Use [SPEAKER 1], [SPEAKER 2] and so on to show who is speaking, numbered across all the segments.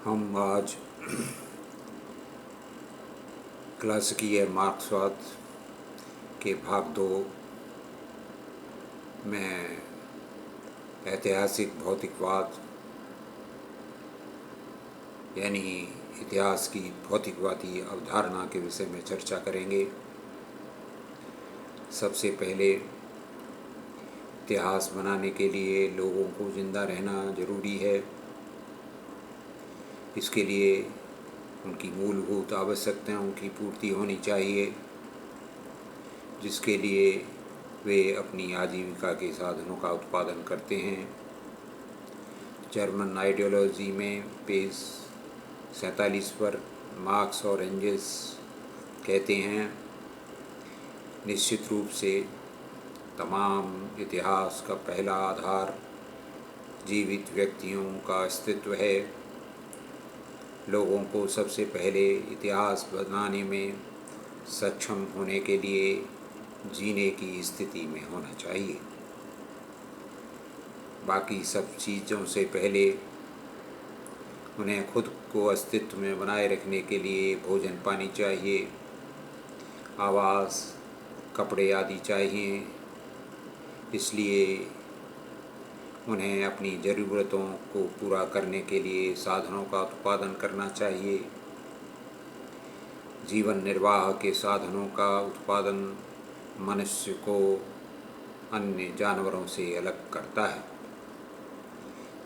[SPEAKER 1] हम आज क्लासिकीय मार्क्सवाद के भाग 2 में ऐतिहासिक भौतिकवाद यानी इतिहास की भौतिकवादी अवधारणा के विषय में चर्चा करेंगे। सबसे पहले इतिहास बनाने के लिए लोगों को जिंदा रहना ज़रूरी है। इसके लिए उनकी मूलभूत आवश्यकताओं की पूर्ति होनी चाहिए, जिसके लिए वे अपनी आजीविका के साधनों का उत्पादन करते हैं। जर्मन आइडियोलॉजी में पेज 47 पर मार्क्स और एंजेल्स कहते हैं, निश्चित रूप से तमाम इतिहास का पहला आधार जीवित व्यक्तियों का अस्तित्व है। लोगों को सबसे पहले इतिहास बनाने में सक्षम होने के लिए जीने की स्थिति में होना चाहिए। बाकी सब चीज़ों से पहले उन्हें खुद को अस्तित्व में बनाए रखने के लिए भोजन पानी चाहिए, आवास, कपड़े आदि चाहिए। इसलिए उन्हें अपनी ज़रूरतों को पूरा करने के लिए साधनों का उत्पादन करना चाहिए। जीवन निर्वाह के साधनों का उत्पादन मनुष्य को अन्य जानवरों से अलग करता है।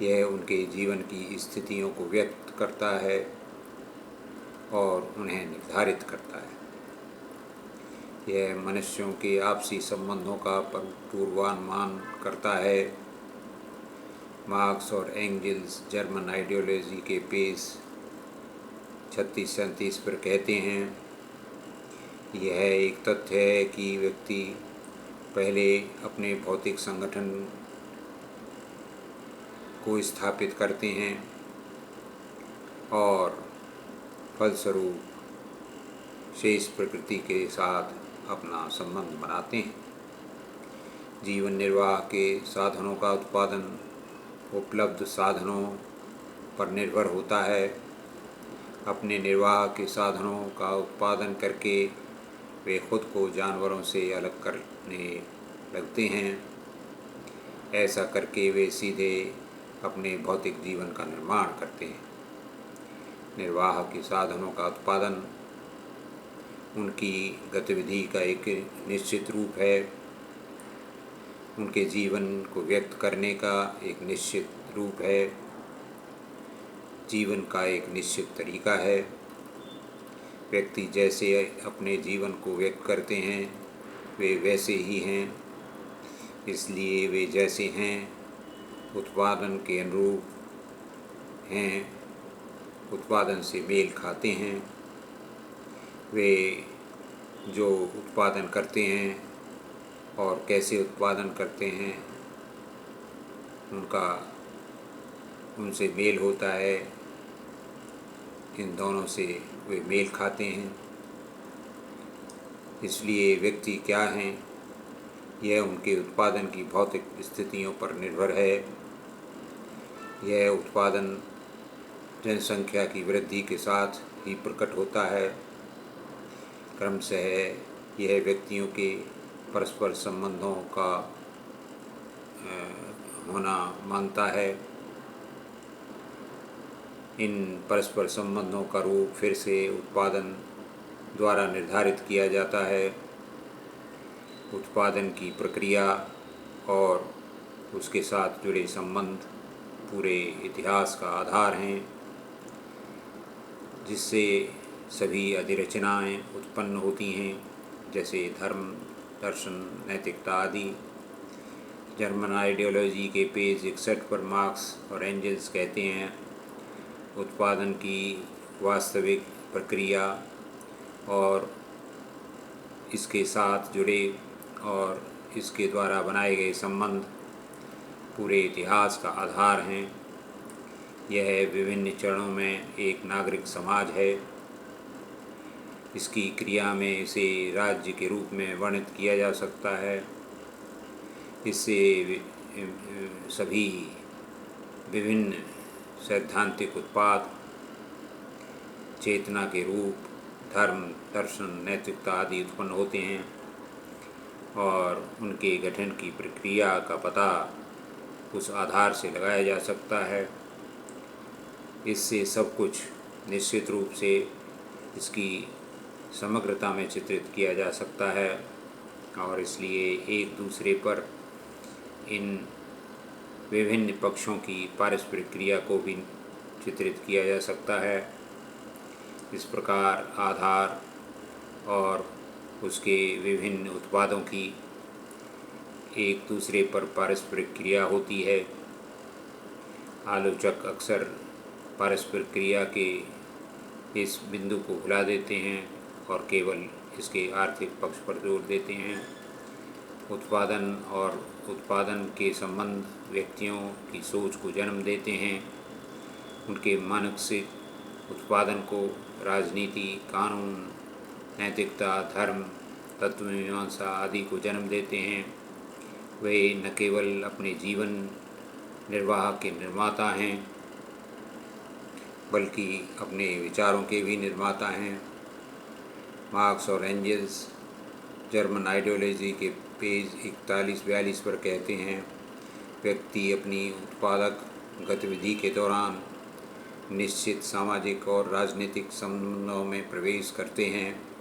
[SPEAKER 1] यह उनके जीवन की स्थितियों को व्यक्त करता है और उन्हें निर्धारित करता है। यह मनुष्यों के आपसी संबंधों का पूर्वानुमान करता है। मार्क्स और एंजेल्स जर्मन आइडियोलॉजी के पेज 36-37 पर कहते हैं, यह एक तथ्य है कि व्यक्ति पहले अपने भौतिक संगठन को स्थापित करते हैं और फलस्वरूप शेष प्रकृति के साथ अपना संबंध बनाते हैं। जीवन निर्वाह के साधनों का उत्पादन उपलब्ध साधनों पर निर्भर होता है। अपने निर्वाह के साधनों का उत्पादन करके वे खुद को जानवरों से अलग करने लगते हैं। ऐसा करके वे सीधे अपने भौतिक जीवन का निर्माण करते हैं। निर्वाह के साधनों का उत्पादन उनकी गतिविधि का एक निश्चित रूप है, उनके जीवन को व्यक्त करने का एक निश्चित रूप है, जीवन का एक निश्चित तरीका है। व्यक्ति जैसे अपने जीवन को व्यक्त करते हैं वे वैसे ही हैं, इसलिए वे जैसे हैं उत्पादन के अनुरूप हैं, उत्पादन से मेल खाते हैं। वे जो उत्पादन करते हैं और कैसे उत्पादन करते हैं उनसे मेल होता है। इन दोनों से वे मेल खाते हैं। इसलिए व्यक्ति क्या हैं, यह उनके उत्पादन की भौतिक स्थितियों पर निर्भर है। यह उत्पादन जनसंख्या की वृद्धि के साथ ही प्रकट होता है। क्रमशः यह व्यक्तियों के परस्पर संबंधों का होना मांगता है। इन परस्पर संबंधों का रूप फिर से उत्पादन द्वारा निर्धारित किया जाता है। उत्पादन की प्रक्रिया और उसके साथ जुड़े संबंध पूरे इतिहास का आधार हैं, जिससे सभी अधिरचनाएं उत्पन्न होती हैं, जैसे धर्म, दर्शन, नैतिकता आदि। जर्मन आइडियोलॉजी के पेज 61 पर मार्क्स और एंजेल्स कहते हैं, उत्पादन की वास्तविक प्रक्रिया और इसके साथ जुड़े और इसके द्वारा बनाए गए संबंध पूरे इतिहास का आधार हैं। यह विभिन्न चरणों में एक नागरिक समाज है। इसकी क्रिया में इसे राज्य के रूप में वर्णित किया जा सकता है। इससे सभी विभिन्न सैद्धांतिक उत्पाद चेतना के रूप धर्म, दर्शन, नैतिकता आदि उत्पन्न होते हैं और उनके गठन की प्रक्रिया का पता उस आधार से लगाया जा सकता है। इससे सब कुछ निश्चित रूप से इसकी समग्रता में चित्रित किया जा सकता है और इसलिए एक दूसरे पर इन विभिन्न पक्षों की पारस्परिक क्रिया को भी चित्रित किया जा सकता है। इस प्रकार आधार और उसके विभिन्न उत्पादों की एक दूसरे पर पारस्परिक क्रिया होती है। आलोचक अक्सर पारस्परिक क्रिया के इस बिंदु को भुला देते हैं और केवल इसके आर्थिक पक्ष पर जोर देते हैं। उत्पादन और उत्पादन के संबंध व्यक्तियों की सोच को जन्म देते हैं। उनके मानसिक उत्पादन को राजनीति, कानून, नैतिकता, धर्म, तत्वमीमांसा आदि को जन्म देते हैं। वे न केवल अपने जीवन निर्वाह के निर्माता हैं बल्कि अपने विचारों के भी निर्माता हैं। मार्क्स और एंजेल्स जर्मन आइडियोलॉजी के पेज 41-42 पर कहते हैं, व्यक्ति अपनी उत्पादक गतिविधि के दौरान निश्चित सामाजिक और राजनीतिक संबंधों में प्रवेश करते हैं।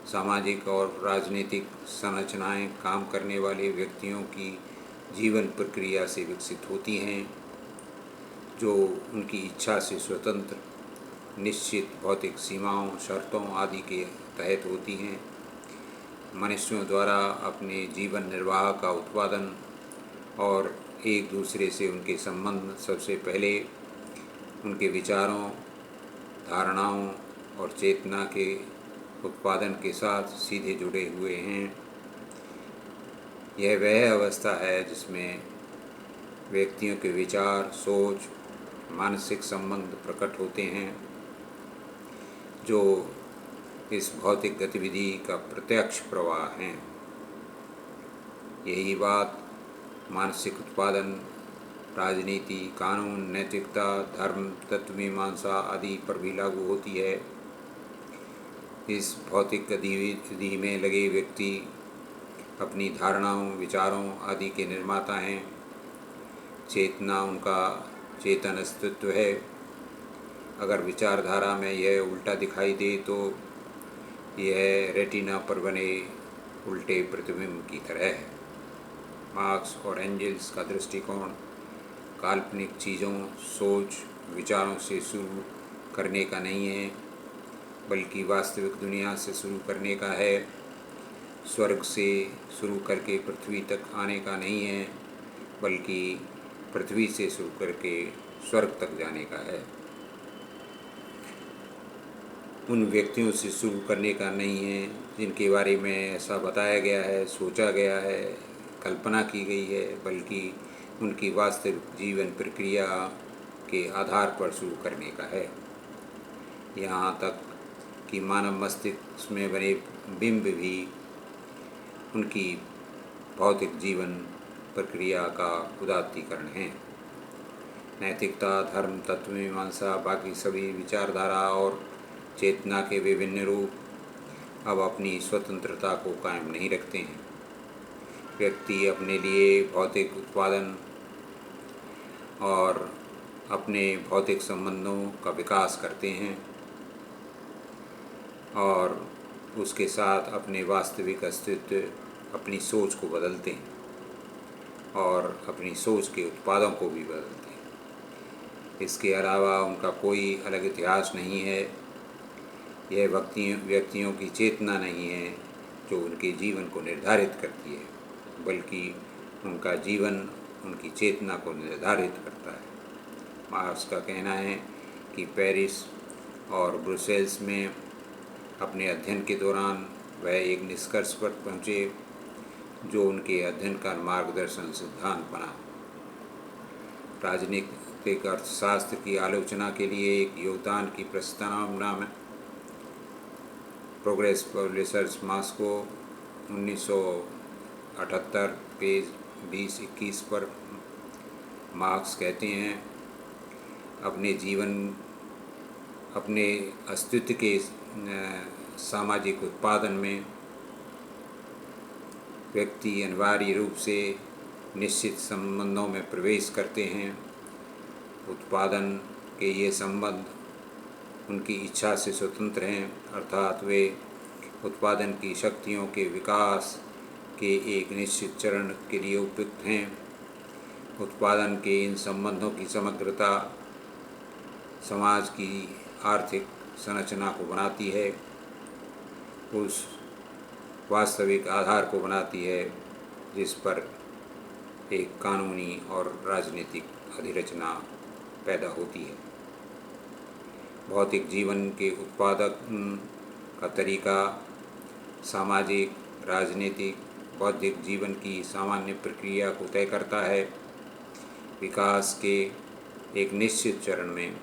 [SPEAKER 1] सामाजिक और राजनीतिक संरचनाएं काम करने वाले व्यक्तियों की जीवन प्रक्रिया से विकसित होती हैं, जो उनकी इच्छा से स्वतंत्र, निश्चित भौतिक सीमाओं, शर्तों आदि के तहत होती हैं। मनुष्यों द्वारा अपने जीवन निर्वाह का उत्पादन और एक दूसरे से उनके संबंध सबसे पहले उनके विचारों, धारणाओं और चेतना के उत्पादन के साथ सीधे जुड़े हुए हैं। यह वह अवस्था है जिसमें व्यक्तियों के विचार, सोच, मानसिक संबंध प्रकट होते हैं, जो इस भौतिक गतिविधि का प्रत्यक्ष प्रवाह हैं। यही बात मानसिक उत्पादन, राजनीति, कानून, नैतिकता, धर्म, तत्वमीमांसा आदि पर भी लागू होती है। इस भौतिक गतिविधि में लगे व्यक्ति अपनी धारणाओं, विचारों आदि के निर्माता हैं। चेतना उनका चेतन अस्तित्व है। अगर विचारधारा में यह उल्टा दिखाई दे तो यह रेटिना पर बने उल्टे प्रतिबिंब की तरह है। मार्क्स और एंजेल्स का दृष्टिकोण काल्पनिक चीज़ों, सोच, विचारों से शुरू करने का नहीं है, बल्कि वास्तविक दुनिया से शुरू करने का है। स्वर्ग से शुरू करके पृथ्वी तक आने का नहीं है, बल्कि पृथ्वी से शुरू करके स्वर्ग तक जाने का है। उन व्यक्तियों से शुरू करने का नहीं है जिनके बारे में ऐसा बताया गया है, सोचा गया है, कल्पना की गई है, बल्कि उनकी वास्तविक जीवन प्रक्रिया के आधार पर शुरू करने का है। यहाँ तक कि मानव मस्तिष्क में बने बिंब भी उनकी भौतिक जीवन प्रक्रिया का उदात्तीकरण है। नैतिकता, धर्म, तत्वमीमांसा, बाकी सभी विचारधारा और चेतना के विभिन्न रूप अब अपनी स्वतंत्रता को कायम नहीं रखते हैं। व्यक्ति अपने लिए भौतिक उत्पादन और अपने भौतिक संबंधों का विकास करते हैं और उसके साथ अपने वास्तविक अस्तित्व, अपनी सोच को बदलते हैं और अपनी सोच के उत्पादों को भी बदलते हैं। इसके अलावा उनका कोई अलग इतिहास नहीं है। यह व्यक्तियों की चेतना नहीं है जो उनके जीवन को निर्धारित करती है, बल्कि उनका जीवन उनकी चेतना को निर्धारित करता है। मार्क्स का कहना है कि पेरिस और ब्रुसेल्स में अपने अध्ययन के दौरान वह एक निष्कर्ष पर पहुँचे जो उनके अध्ययन का मार्गदर्शन सिद्धांत बना। राजनीतिक अर्थशास्त्र की आलोचना के लिए एक योगदान की प्रस्तावना में प्रोग्रेस पब्लिशर्स मॉस्को 1978 पेज 20-21 पर अपने अस्तित्व के सामाजिक उत्पादन में व्यक्ति अनिवार्य रूप से निश्चित संबंधों में प्रवेश करते हैं। उत्पादन के ये संबंध उनकी इच्छा से स्वतंत्र हैं, अर्थात वे उत्पादन की शक्तियों के विकास के एक निश्चित चरण के लिए उपयुक्त हैं। उत्पादन के इन संबंधों की समग्रता समाज की आर्थिक संरचना को बनाती है, उस वास्तविक आधार को बनाती है जिस पर एक कानूनी और राजनीतिक अधिरचना पैदा होती है। भौतिक जीवन के उत्पादन का तरीका सामाजिक, राजनीतिक, बौद्धिक जीवन की सामान्य प्रक्रिया को तय करता है। विकास के एक निश्चित चरण में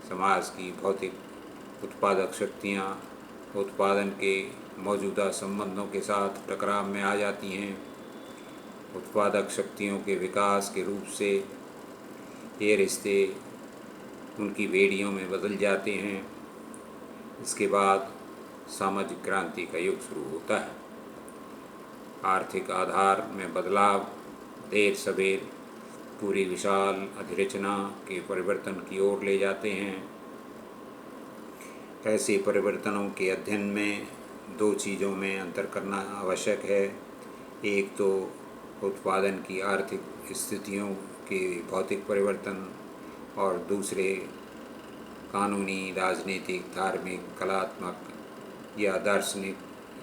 [SPEAKER 1] समाज की भौतिक उत्पादक शक्तियाँ उत्पादन के मौजूदा संबंधों के साथ टकराव में आ जाती हैं। उत्पादक शक्तियों के विकास के रूप से ये रिश्ते उनकी बेड़ियों में बदल जाते हैं। इसके बाद सामाजिक क्रांति का युग शुरू होता है। आर्थिक आधार में बदलाव देर सवेर पूरी विशाल अधिरचना के परिवर्तन की ओर ले जाते हैं। ऐसे परिवर्तनों के अध्ययन में दो चीज़ों में अंतर करना आवश्यक है। एक तो उत्पादन की आर्थिक स्थितियों के भौतिक परिवर्तन और दूसरे कानूनी, राजनीतिक, धार्मिक, कलात्मक या दार्शनिक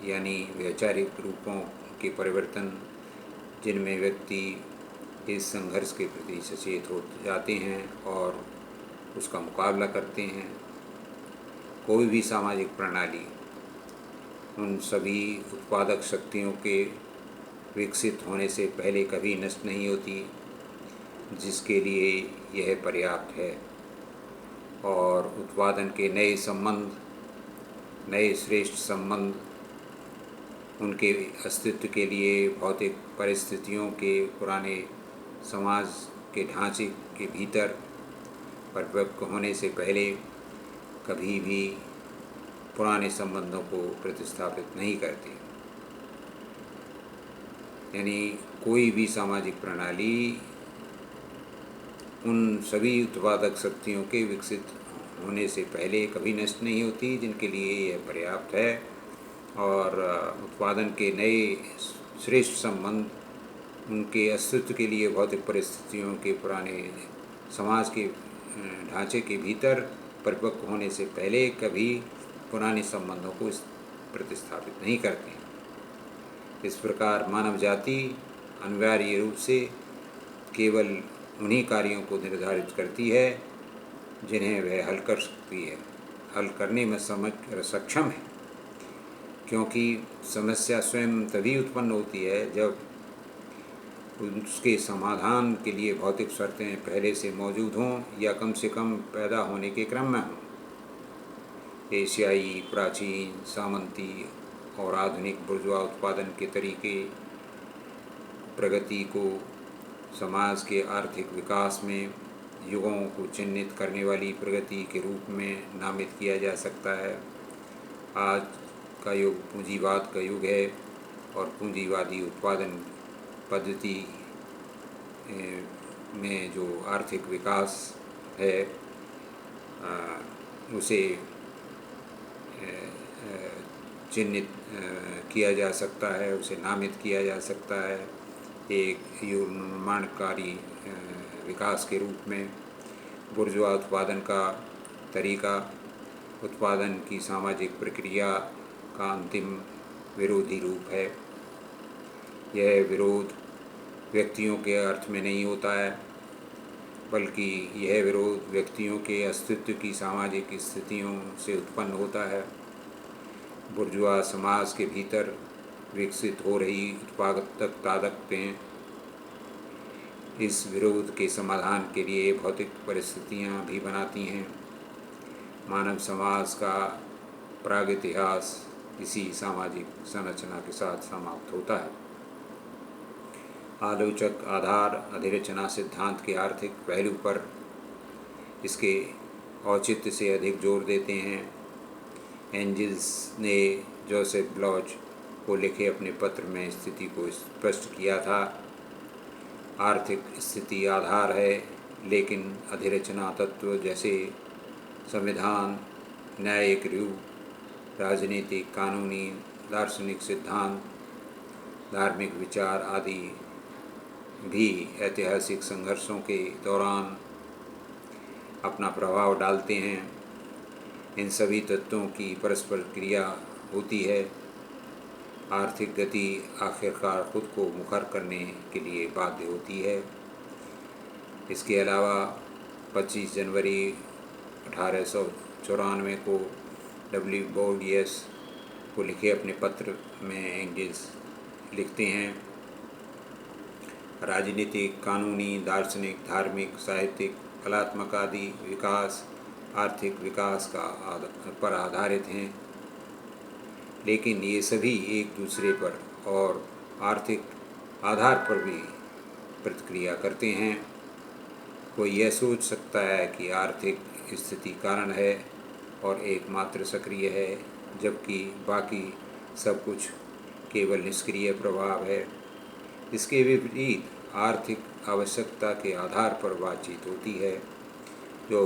[SPEAKER 1] यानी वैचारिक रूपों के परिवर्तन, जिनमें व्यक्ति इस संघर्ष के प्रति सचेत हो जाते हैं और उसका मुकाबला करते हैं। कोई भी सामाजिक प्रणाली उन सभी उत्पादक शक्तियों के विकसित होने से पहले कभी नष्ट नहीं होती जिसके लिए यह पर्याप्त है, और उत्पादन के नए संबंध, नए श्रेष्ठ संबंध उनके अस्तित्व के लिए भौतिक परिस्थितियों के पुराने समाज के ढांचे के भीतर परिपक्व होने से पहले कभी भी पुराने संबंधों को प्रतिस्थापित नहीं करते। यानी कोई भी सामाजिक प्रणाली उन सभी उत्पादक शक्तियों के विकसित होने से पहले कभी नष्ट नहीं होती जिनके लिए यह पर्याप्त है, और उत्पादन के नए श्रेष्ठ संबंध उनके अस्तित्व के लिए भौतिक परिस्थितियों के पुराने समाज के ढांचे के भीतर परिपक्व होने से पहले कभी पुराने संबंधों को प्रतिस्थापित नहीं करते। इस प्रकार मानव जाति अनिवार्य रूप से केवल उन्हीं कार्यों को निर्धारित करती है जिन्हें वह हल कर सकती है, हल करने में सक्षम है, क्योंकि समस्या स्वयं तभी उत्पन्न होती है जब उसके समाधान के लिए भौतिक शर्तें पहले से मौजूद हों या कम से कम पैदा होने के क्रम में हों। एशियाई, प्राचीन, सामंती और आधुनिक बुर्जुआ उत्पादन के तरीके प्रगति को समाज के आर्थिक विकास में युगों को चिन्हित करने वाली प्रगति के रूप में नामित किया जा सकता है। आज का युग पूंजीवाद का युग है और पूंजीवादी उत्पादन पद्धति में जो आर्थिक विकास है उसे चिन्हित किया जा सकता है, उसे नामित किया जा सकता है एक युग निर्माणकारी विकास के रूप में। बुर्जुआ उत्पादन का तरीका उत्पादन की सामाजिक प्रक्रिया का अंतिम विरोधी रूप है। यह विरोध व्यक्तियों के अर्थ में नहीं होता है, बल्कि यह विरोध व्यक्तियों के अस्तित्व की सामाजिक स्थितियों से उत्पन्न होता है। बुर्जुआ समाज के भीतर विकसित हो रही उत्पादक ताकतें इस विरोध के समाधान के लिए भौतिक परिस्थितियां भी बनाती हैं। मानव समाज का प्रागैतिहास इसी सामाजिक संरचना के साथ समाप्त होता है। आलोचक आधार अधिरचना सिद्धांत के आर्थिक पहलू पर इसके औचित्य से अधिक जोर देते हैं। एंजल्स ने जोसेफ ब्लॉच को लिखे अपने पत्र में स्थिति को स्पष्ट किया था। आर्थिक स्थिति आधार है, लेकिन अधिरचना तत्व जैसे संविधान, न्यायिक रूप, राजनीतिक, कानूनी, दार्शनिक सिद्धांत, धार्मिक विचार आदि भी ऐतिहासिक संघर्षों के दौरान अपना प्रभाव डालते हैं। इन सभी तत्वों की परस्पर क्रिया होती है। आर्थिक गति आखिरकार खुद को मुखर करने के लिए बाध्य होती है। इसके अलावा 25 जनवरी 1894 को डब्ल्यू बोर्डियस को लिखे अपने पत्र में एंगल्स लिखते हैं, राजनीतिक, कानूनी, दार्शनिक, धार्मिक, साहित्यिक, कलात्मक आदि विकास आर्थिक विकास पर आधारित हैं, लेकिन ये सभी एक दूसरे पर और आर्थिक आधार पर भी प्रतिक्रिया करते हैं। कोई यह सोच सकता है कि आर्थिक स्थिति कारण है और एकमात्र सक्रिय है, जबकि बाकी सब कुछ केवल निष्क्रिय प्रभाव है। इसके विपरीत आर्थिक आवश्यकता के आधार पर बातचीत होती है, जो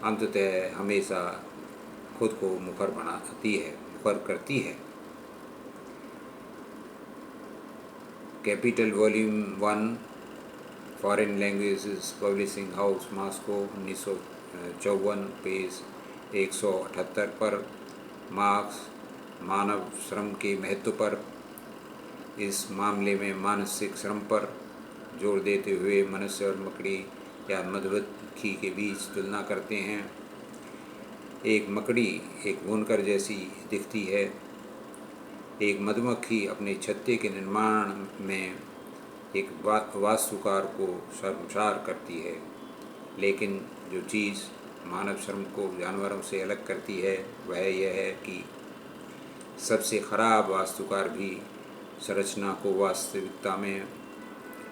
[SPEAKER 1] अंततः हमेशा खुद को मुखर करती है। Capital volume 1, foreign languages publishing house, Moscow, 1954, page 178 पर मार्क्स मानव श्रम के महत्व पर, इस मामले में मानसिक श्रम पर जोर देते हुए मनुष्य और मकड़ी या मधुमक्खी के बीच तुलना करते हैं। एक मकड़ी एक बुनकर जैसी दिखती है। एक मधुमक्खी अपने छत्ते के निर्माण में एक वास्तुकार को शर्मसार करती है, लेकिन जो चीज़ मानव श्रम को जानवरों से अलग करती है वह यह है कि सबसे खराब वास्तुकार भी संरचना को वास्तविकता में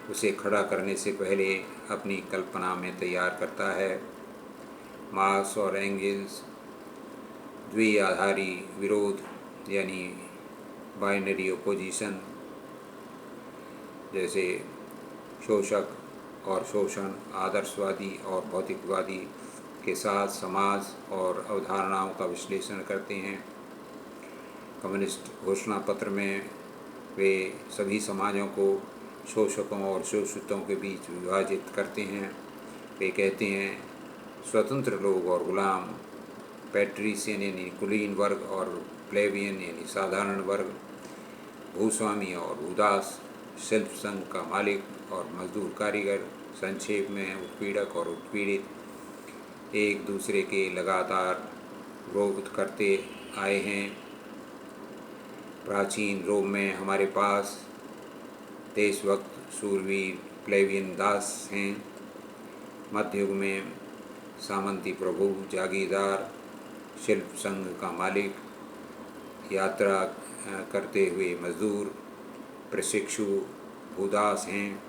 [SPEAKER 1] उसे खड़ा करने से पहले अपनी कल्पना में तैयार करता है। मार्क्स और एंगल्स द्विआधारी विरोध यानी बाइनरी ओपोजिशन, जैसे शोषक और शोषण, आदर्शवादी और भौतिकवादी के साथ समाज और अवधारणाओं का विश्लेषण करते हैं। कम्युनिस्ट घोषणा पत्र में वे सभी समाजों को शोषकों और शोषितों के बीच विभाजित करते हैं। वे कहते हैं स्वतंत्र लोग और गुलाम, पैट्रिशियन यानी कुलीन वर्ग और प्लेबियन यानी साधारण वर्ग, भूस्वामी और भूदास, शिल्प संघ का मालिक और मजदूर कारीगर, संक्षेप में उत्पीड़क और उत्पीड़ित एक दूसरे के लगातार विरोध करते आए हैं। प्राचीन रोम में हमारे पास देशभक्त शूरवीर प्लेबियन दास हैं। मध्य युग में सामंती प्रभु, जागीरदार, शिल्प संघ का मालिक, यात्रा करते हुए मजदूर, प्रशिक्षु, भूदास हैं।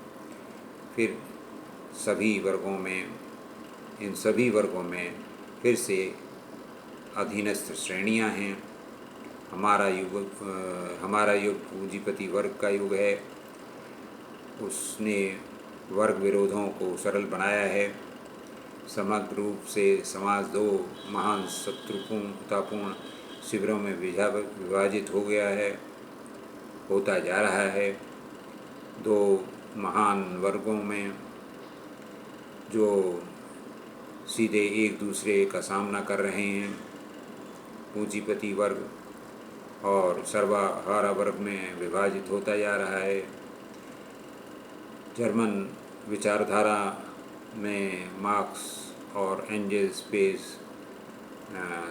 [SPEAKER 1] फिर इन सभी वर्गों में फिर से अधीनस्थ श्रेणियां हैं। हमारा युग पूंजीपति वर्ग का युग है। उसने वर्ग विरोधों को सरल बनाया है। समग्र रूप से समाज दो महान शत्रुतापूर्ण शिविरों में विभाजित हो गया है, होता जा रहा है। दो महान वर्गों में जो सीधे एक दूसरे का सामना कर रहे हैं, पूंजीपति वर्ग और सर्वहारा वर्ग में विभाजित होता जा रहा है। जर्मन विचारधारा में मार्क्स और एंगल्स पेज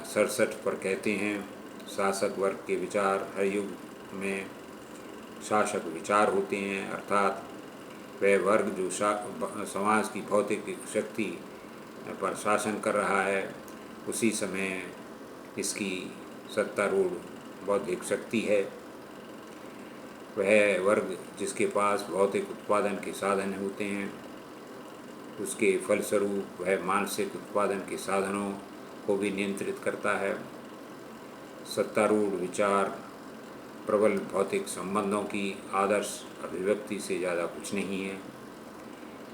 [SPEAKER 1] 67 पर कहते हैं, शासक वर्ग के विचार हर युग में शासक विचार होते हैं, अर्थात वह वर्ग जो समाज की भौतिक शक्ति पर शासन कर रहा है, उसी समय इसकी सत्तारूढ़ बौद्धिक शक्ति है। वह वर्ग जिसके पास भौतिक उत्पादन के साधन होते हैं, उसके फलस्वरूप वह मानसिक उत्पादन के साधनों को भी नियंत्रित करता है। सत्तारूढ़ विचार प्रबल भौतिक संबंधों की आदर्श अभिव्यक्ति से ज़्यादा कुछ नहीं है।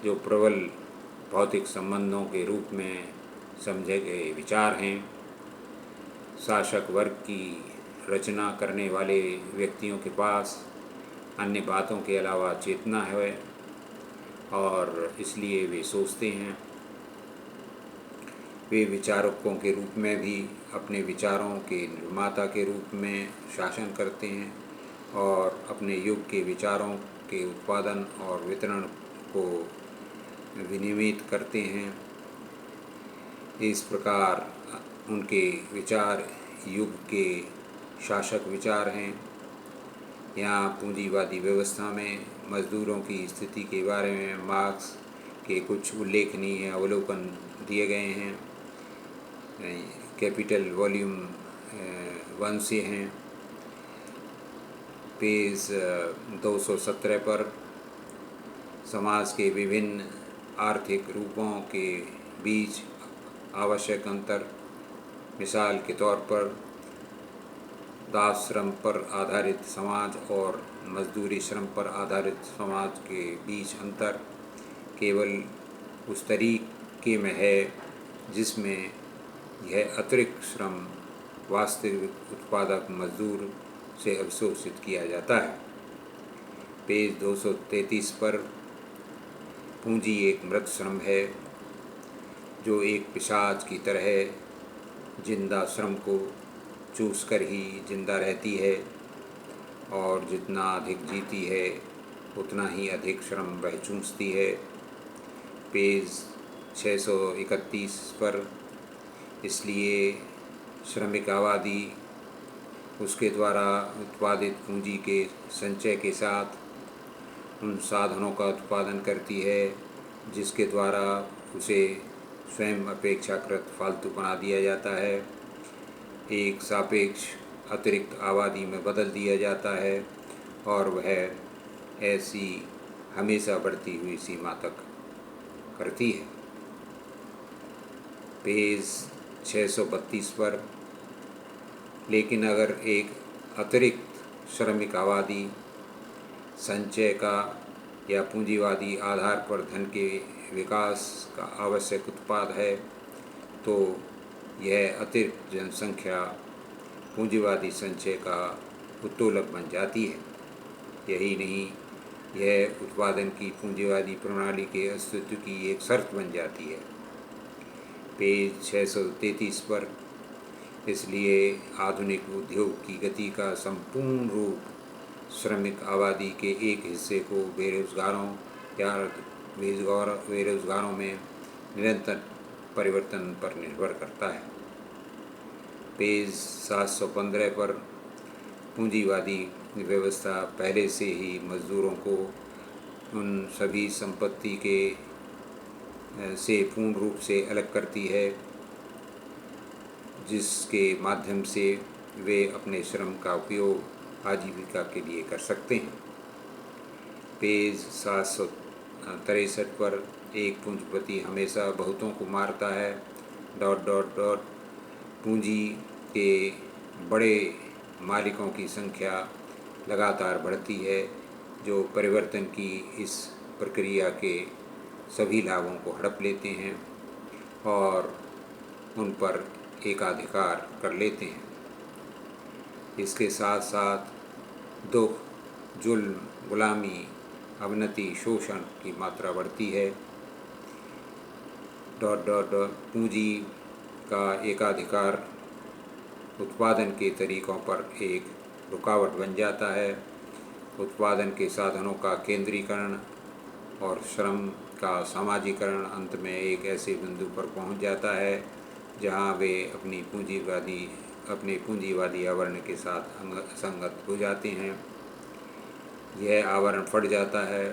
[SPEAKER 1] जो प्रबल भौतिक संबंधों के रूप में समझे गए विचार हैं, शासक वर्ग की रचना करने वाले व्यक्तियों के पास अन्य बातों के अलावा चेतना है और इसलिए वे सोचते हैं। वे विचारकों के रूप में भी अपने विचारों के निर्माता के रूप में शासन करते हैं और अपने युग के विचारों के उत्पादन और वितरण को विनियमित करते हैं। इस प्रकार उनके विचार युग के शासक विचार हैं। यहाँ पूंजीवादी व्यवस्था में मजदूरों की स्थिति के बारे में मार्क्स के कुछ उल्लेखनीय अवलोकन दिए गए हैं। कैपिटल वॉल्यूम 1 से हैं। पेज 217 पर समाज के विभिन्न आर्थिक रूपों के बीच आवश्यक अंतर, मिसाल के तौर पर दास श्रम पर आधारित समाज और मजदूरी श्रम पर आधारित समाज के बीच अंतर केवल उस तरीके में है जिसमें यह अतिरिक्त श्रम वास्तविक उत्पादक मजदूर से अवशोषित किया जाता है। पेज 233 पर पूंजी एक मृत श्रम है जो एक पिशाच की तरह जिंदा श्रम को चूस कर ही जिंदा रहती है और जितना अधिक जीती है उतना ही अधिक श्रम वह चूसती है। पेज 631 पर इसलिए श्रमिक आबादी उसके द्वारा उत्पादित पूंजी के संचय के साथ उन साधनों का उत्पादन करती है जिसके द्वारा उसे स्वयं अपेक्षाकृत फालतू बना दिया जाता है, एक सापेक्ष अतिरिक्त आबादी में बदल दिया जाता है और वह ऐसी हमेशा बढ़ती हुई सीमा तक करती है। पेज 632 पर लेकिन अगर एक अतिरिक्त श्रमिक आबादी संचय का या पूंजीवादी आधार पर धन के विकास का आवश्यक उत्पाद है तो यह अतिरिक्त जनसंख्या पूंजीवादी संचय का उत्तोलक बन जाती है। यही नहीं, यह उत्पादन की पूंजीवादी प्रणाली के अस्तित्व की एक शर्त बन जाती है। पेज 633 पर इसलिए आधुनिक उद्योग की गति का संपूर्ण रूप श्रमिक आबादी के एक हिस्से को बेरोजगारों या बेरोजगारों में निरंतर परिवर्तन पर निर्भर करता है। पेज 715 पर पूंजीवादी व्यवस्था पहले से ही मजदूरों को उन सभी संपत्ति के से पूर्ण रूप से अलग करती है जिसके माध्यम से वे अपने श्रम का उपयोग आजीविका के लिए कर सकते हैं। पेज 763 पर एक पूंजीपति हमेशा बहुतों को मारता है ... पूंजी के बड़े मालिकों की संख्या लगातार बढ़ती है जो परिवर्तन की इस प्रक्रिया के सभी लाभों को हड़प लेते हैं और उन पर एकाधिकार कर लेते हैं। इसके साथ साथ दुख, जुल्म, गुलामी, अवनति, शोषण की मात्रा बढ़ती है। ... पूंजी का एकाधिकार उत्पादन के तरीकों पर एक रुकावट बन जाता है। उत्पादन के साधनों का केंद्रीकरण और श्रम का सामाजिकरण अंत में एक ऐसे बिंदु पर पहुंच जाता है जहां वे अपने पूंजीवादी आवरण के साथ असंगत हो जाते हैं। यह आवरण फट जाता है,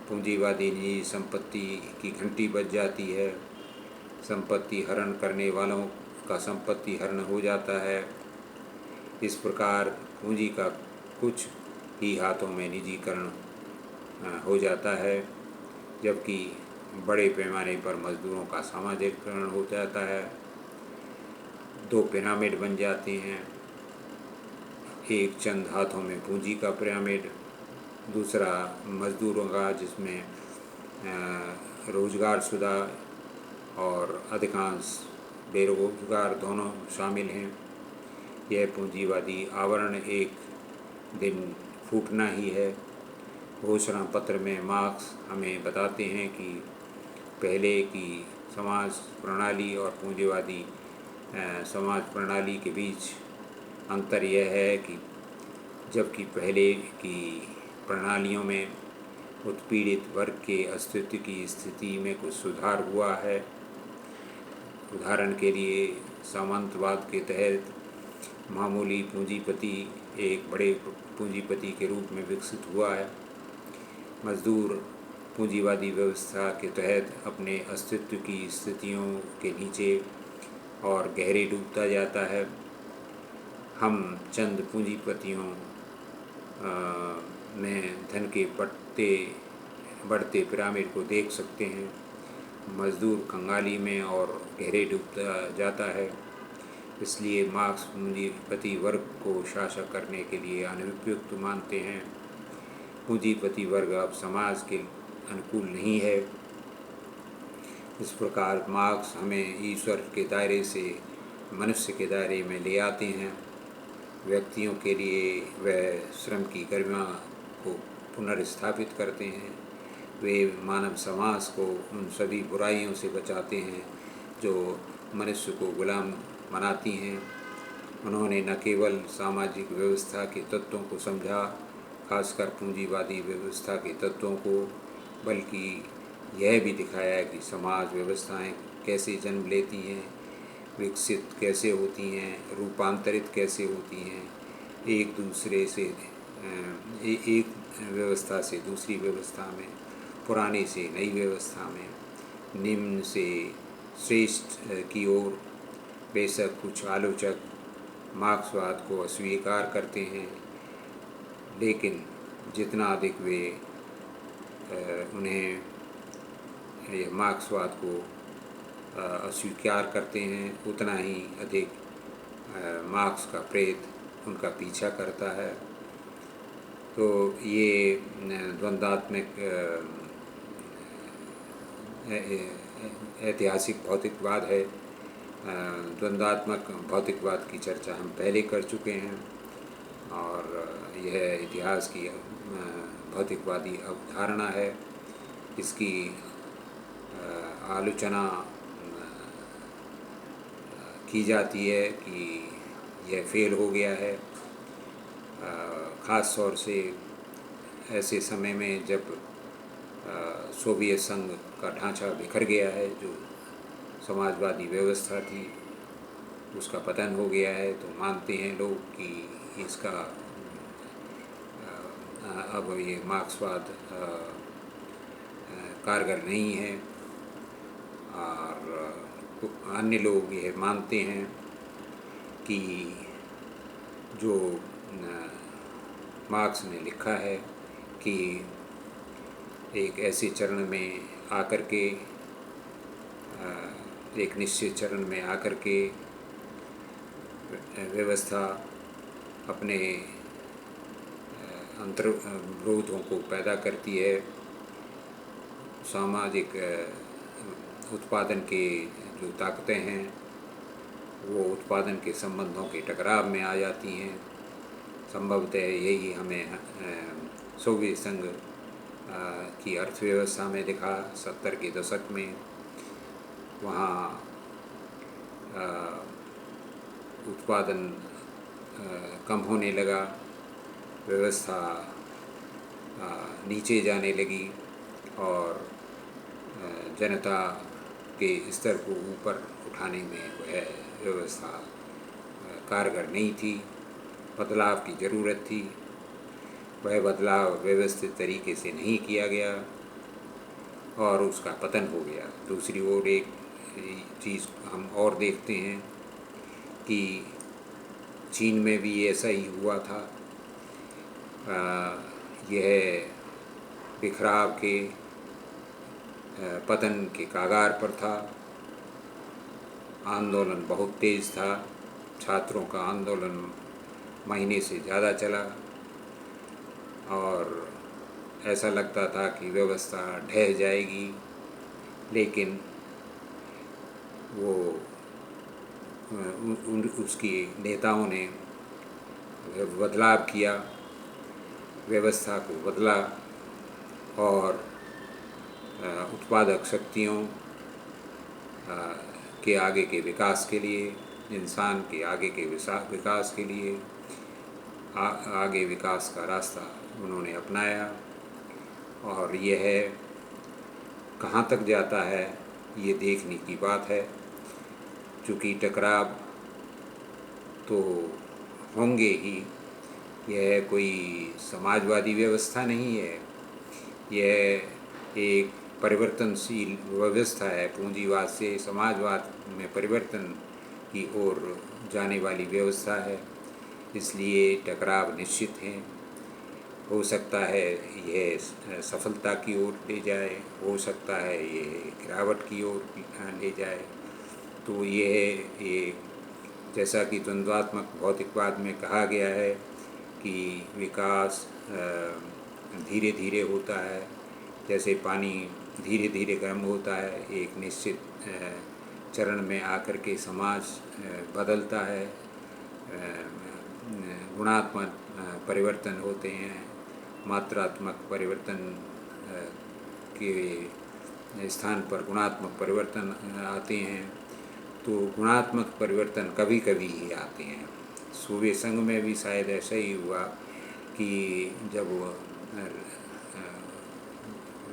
[SPEAKER 1] पूंजीवादी निजी संपत्ति की घंटी बज जाती है, संपत्ति हरण करने वालों का संपत्ति हरण हो जाता है। इस प्रकार पूंजी का कुछ ही हाथों में निजीकरण हो जाता है जबकि बड़े पैमाने पर मजदूरों का सामाजिकरण हो जाता है। दो पिरामिड बन जाते हैं, एक चंद हाथों में पूंजी का पिरामिड, दूसरा मजदूरों का जिसमें रोजगार शुदा और अधिकांश बेरोजगार दोनों शामिल हैं। यह पूंजीवादी आवरण एक दिन फूटना ही है। घोषणा पत्र में मार्क्स हमें बताते हैं कि पहले की समाज प्रणाली और पूंजीवादी समाज प्रणाली के बीच अंतर यह है कि जबकि पहले की प्रणालियों में उत्पीड़ित वर्ग के अस्तित्व की स्थिति में कुछ सुधार हुआ है। उदाहरण के लिए सामंतवाद के तहत मामूली पूंजीपति एक बड़े पूंजीपति के रूप में विकसित हुआ है। मजदूर पूंजीवादी व्यवस्था के तहत अपने अस्तित्व की स्थितियों के नीचे और गहरे डूबता जाता है। हम चंद पूंजीपतियों में धन के बढ़ते पिरामिड को देख सकते हैं। मजदूर कंगाली में और गहरे डूबता जाता है। इसलिए मार्क्स पूंजीपति वर्ग को शासन करने के लिए अनुपयुक्त मानते हैं। पूंजीपति वर्ग अब समाज के अनुकूल नहीं है। इस प्रकार मार्क्स हमें ईश्वर के दायरे से मनुष्य के दायरे में ले आते हैं। व्यक्तियों के लिए वह श्रम की गरिमा को पुनर्स्थापित करते हैं। वे मानव समाज को उन सभी बुराइयों से बचाते हैं जो मनुष्य को गुलाम बनाती हैं। उन्होंने न केवल सामाजिक व्यवस्था के तत्वों को समझा, खासकर पूंजीवादी व्यवस्था के तत्वों को, बल्कि यह भी दिखाया कि समाज व्यवस्थाएं कैसे जन्म लेती हैं, विकसित कैसे होती हैं, रूपांतरित कैसे होती हैं, एक दूसरे से एक व्यवस्था से दूसरी व्यवस्था में, पुराने से नई व्यवस्था में, निम्न से श्रेष्ठ की ओर। बेशक कुछ आलोचक मार्क्सवाद को अस्वीकार करते हैं, लेकिन जितना अधिक वे उन्हें यह मार्क्सवाद को अस्वीकार करते हैं, उतना ही अधिक मार्क्स का प्रेत उनका पीछा करता है। तो ये द्वंद्वात्मक ऐतिहासिक भौतिकवाद है। द्वंद्वात्मक भौतिकवाद की चर्चा हम पहले कर चुके हैं और यह इतिहास की भौतिकवादी अवधारणा है। इसकी आलोचना की जाती है कि यह फेल हो गया है, ख़ास तौर से ऐसे समय में जब सोवियत संघ का ढांचा बिखर गया है, जो समाजवादी व्यवस्था थी उसका पतन हो गया है। तो मानते हैं लोग कि इसका अब ये मार्क्सवाद कारगर नहीं है। और अन्य लोग यह मानते हैं कि जो मार्क्स ने लिखा है कि एक ऐसे चरण में आकर के, एक निश्चित चरण में आकर के व्यवस्था अपने अंतर्विरोधों को पैदा करती है। सामाजिक उत्पादन के जो ताकतें हैं वो उत्पादन के संबंधों के टकराव में आ जाती हैं। संभवतः यही हमें सोवियत संघ की अर्थव्यवस्था में दिखा 70 के दशक में। वहाँ उत्पादन कम होने लगा, व्यवस्था नीचे जाने लगी और जनता के स्तर को ऊपर उठाने में वह व्यवस्था कारगर नहीं थी। बदलाव की ज़रूरत थी। वह बदलाव व्यवस्थित तरीके से नहीं किया गया और उसका पतन हो गया। दूसरी ओर एक चीज़ हम और देखते हैं कि चीन में भी ऐसा ही हुआ था। यह बिखराव के पतन के कागार पर था। आंदोलन बहुत तेज़ था, छात्रों का आंदोलन महीने से ज़्यादा चला और ऐसा लगता था कि व्यवस्था ढह जाएगी, लेकिन वो उसकी नेताओं ने बदलाव किया, व्यवस्था को बदला और उत्पादक शक्तियों के आगे के विकास के लिए, इंसान के आगे के विकास के लिए आगे विकास का रास्ता उन्होंने अपनाया। और यह कहाँ तक जाता है ये देखने की बात है, चूँकि टकराव तो होंगे ही। यह कोई समाजवादी व्यवस्था नहीं है, यह एक परिवर्तनशील व्यवस्था है। पूंजीवाद से समाजवाद में परिवर्तन की ओर जाने वाली व्यवस्था है, इसलिए टकराव निश्चित हैं। हो सकता है यह सफलता की ओर ले जाए, हो सकता है ये गिरावट की ओर ले जाए। तो ये जैसा कि द्वंद्वात्मक भौतिकवाद में कहा गया है कि विकास धीरे धीरे होता है, जैसे पानी धीरे धीरे गर्म होता है, एक निश्चित चरण में आकर के समाज बदलता है, गुणात्मक परिवर्तन होते हैं, मात्रात्मक परिवर्तन के स्थान पर गुणात्मक परिवर्तन आते हैं। तो गुणात्मक परिवर्तन कभी कभी ही आते हैं। सोवियत संघ में भी शायद ऐसा ही हुआ कि जब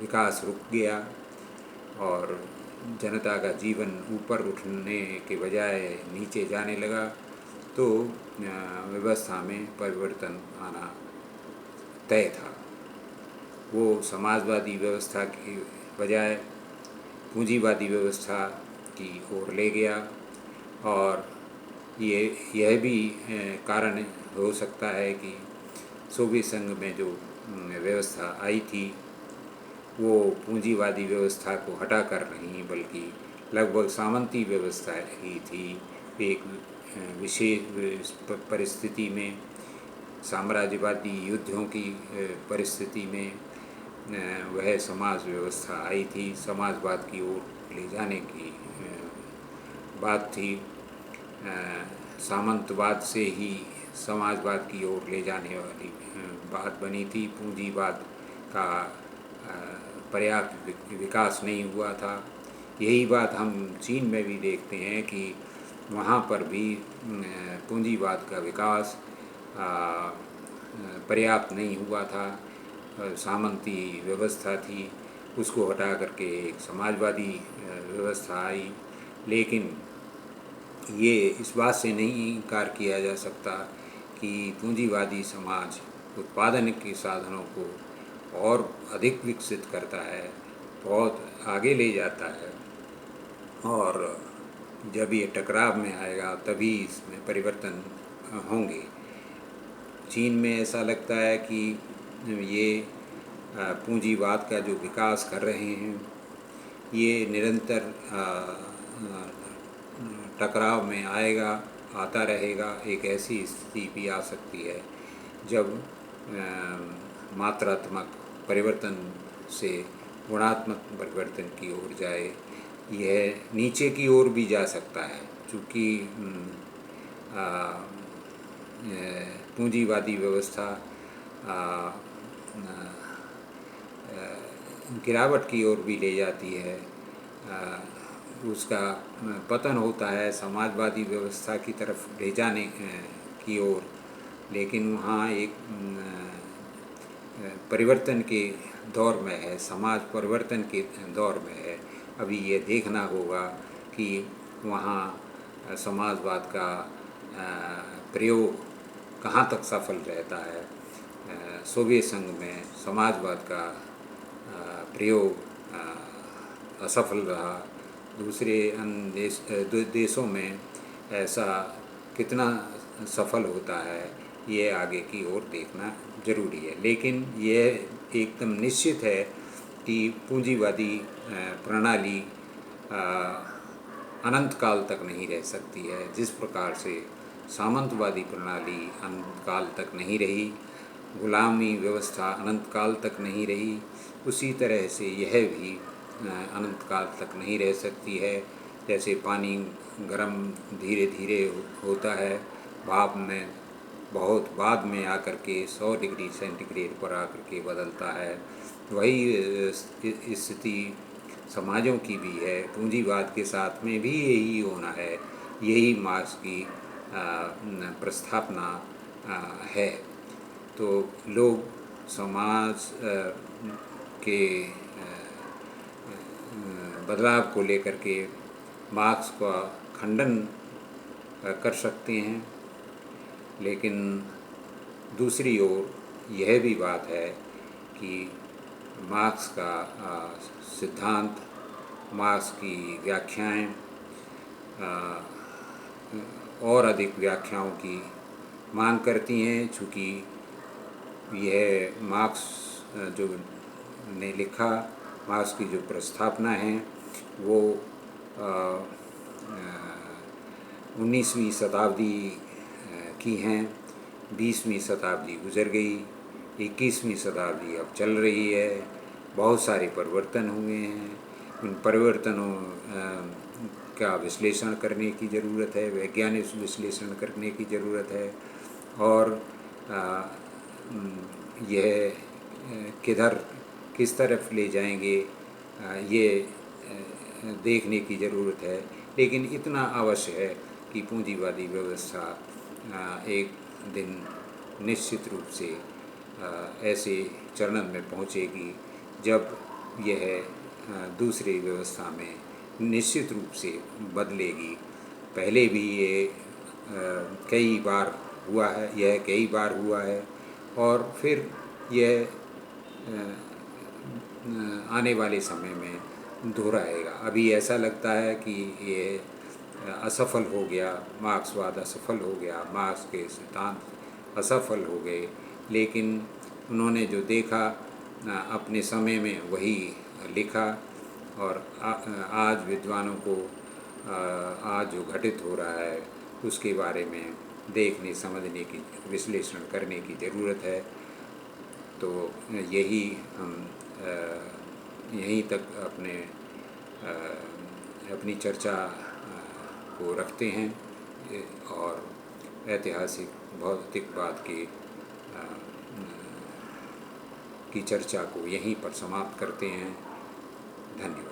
[SPEAKER 1] विकास रुक गया और जनता का जीवन ऊपर उठने के बजाय नीचे जाने लगा, तो व्यवस्था में परिवर्तन आना तय था। वो समाजवादी व्यवस्था की बजाय पूंजीवादी व्यवस्था की ओर ले गया। और यह भी कारण हो सकता है कि सोवियत संघ में जो व्यवस्था आई थी वो पूंजीवादी व्यवस्था को हटा कर नहीं, बल्कि लगभग सामंती व्यवस्था ही थी। एक विशेष परिस्थिति में, साम्राज्यवादी युद्धों की परिस्थिति में वह समाज व्यवस्था आई थी, समाजवाद की ओर ले जाने की बात थी। सामंतवाद से ही समाजवाद की ओर ले जाने वाली बात बनी थी। पूंजीवाद का पर्याप्त विकास नहीं हुआ था। यही बात हम चीन में भी देखते हैं कि वहाँ पर भी पूंजीवाद का विकास पर्याप्त नहीं हुआ था। सामंती व्यवस्था थी, उसको हटा करके एक समाजवादी व्यवस्था आई। लेकिन ये इस बात से नहीं इनकार किया जा सकता कि पूंजीवादी समाज उत्पादन के साधनों को और अधिक विकसित करता है, बहुत आगे ले जाता है, और जब ये टकराव में आएगा तभी इसमें परिवर्तन होंगे। चीन में ऐसा लगता है कि ये पूंजीवाद का जो विकास कर रहे हैं ये निरंतर टकराव में आएगा, आता रहेगा। एक ऐसी स्थिति भी आ सकती है जब मात्रात्मक परिवर्तन से गुणात्मक परिवर्तन की ओर जाए। यह नीचे की ओर भी जा सकता है, चूँकि पूंजीवादी व्यवस्था गिरावट की ओर भी ले जाती है, उसका पतन होता है समाजवादी व्यवस्था की तरफ ले जाने की ओर। लेकिन वहाँ एक परिवर्तन के दौर में है, समाज परिवर्तन के दौर में है। अभी ये देखना होगा कि वहाँ समाजवाद का प्रयोग कहाँ तक सफल रहता है। सोवियत संघ में समाजवाद का प्रयोग असफल रहा, दूसरे अन्य देशों में ऐसा कितना सफल होता है ये आगे की ओर देखना जरूरी है। लेकिन यह एकदम निश्चित है कि पूंजीवादी प्रणाली अनंत काल तक नहीं रह सकती है। जिस प्रकार से सामंतवादी प्रणाली अनंत काल तक नहीं रही, गुलामी व्यवस्था अनंत काल तक नहीं रही, उसी तरह से यह भी अनंत काल तक नहीं रह सकती है। जैसे पानी गर्म धीरे धीरे होता है, भाप में बहुत बाद में आकर के 100 डिग्री सेंटीग्रेड पर आकर के बदलता है, वही स्थिति समाजों की भी है। पूंजीवाद के साथ में भी यही होना है, यही मार्क्स की प्रस्थापना है। तो लोग समाज के बदलाव को लेकर के मार्क्स का खंडन कर सकते हैं, लेकिन दूसरी ओर यह भी बात है कि मार्क्स का सिद्धांत, मार्क्स की व्याख्याएं और अधिक व्याख्याओं की मांग करती हैं, चूँकि यह मार्क्स जो ने लिखा, मार्क्स की जो प्रस्तावना है वो 19वीं शताब्दी की हैं। 20वीं शताब्दी गुजर गई, 21वीं शताब्दी अब चल रही है। बहुत सारे परिवर्तन हुए हैं। उन परिवर्तनों का विश्लेषण करने की ज़रूरत है, वैज्ञानिक विश्लेषण करने की ज़रूरत है, और यह किस तरफ ले जाएंगे ये देखने की ज़रूरत है। लेकिन इतना अवश्य है कि पूंजीवादी व्यवस्था एक दिन निश्चित रूप से ऐसे चरण में पहुंचेगी जब यह दूसरी व्यवस्था में निश्चित रूप से बदलेगी। पहले भी ये कई बार हुआ है और फिर यह आने वाले समय में दोहराएगा। अभी ऐसा लगता है कि ये असफल हो गया, मार्क्सवाद असफल हो गया, मार्क्स के सिद्धांत असफल हो गए, लेकिन उन्होंने जो देखा अपने समय में वही लिखा, और आज विद्वानों को आज जो घटित हो रहा है उसके बारे में देखने, समझने की, विश्लेषण करने की ज़रूरत है। तो यही हम यहीं तक अपनी चर्चा को रखते हैं और ऐतिहासिक भौतिकवाद की चर्चा को यहीं पर समाप्त करते हैं। धन्यवाद।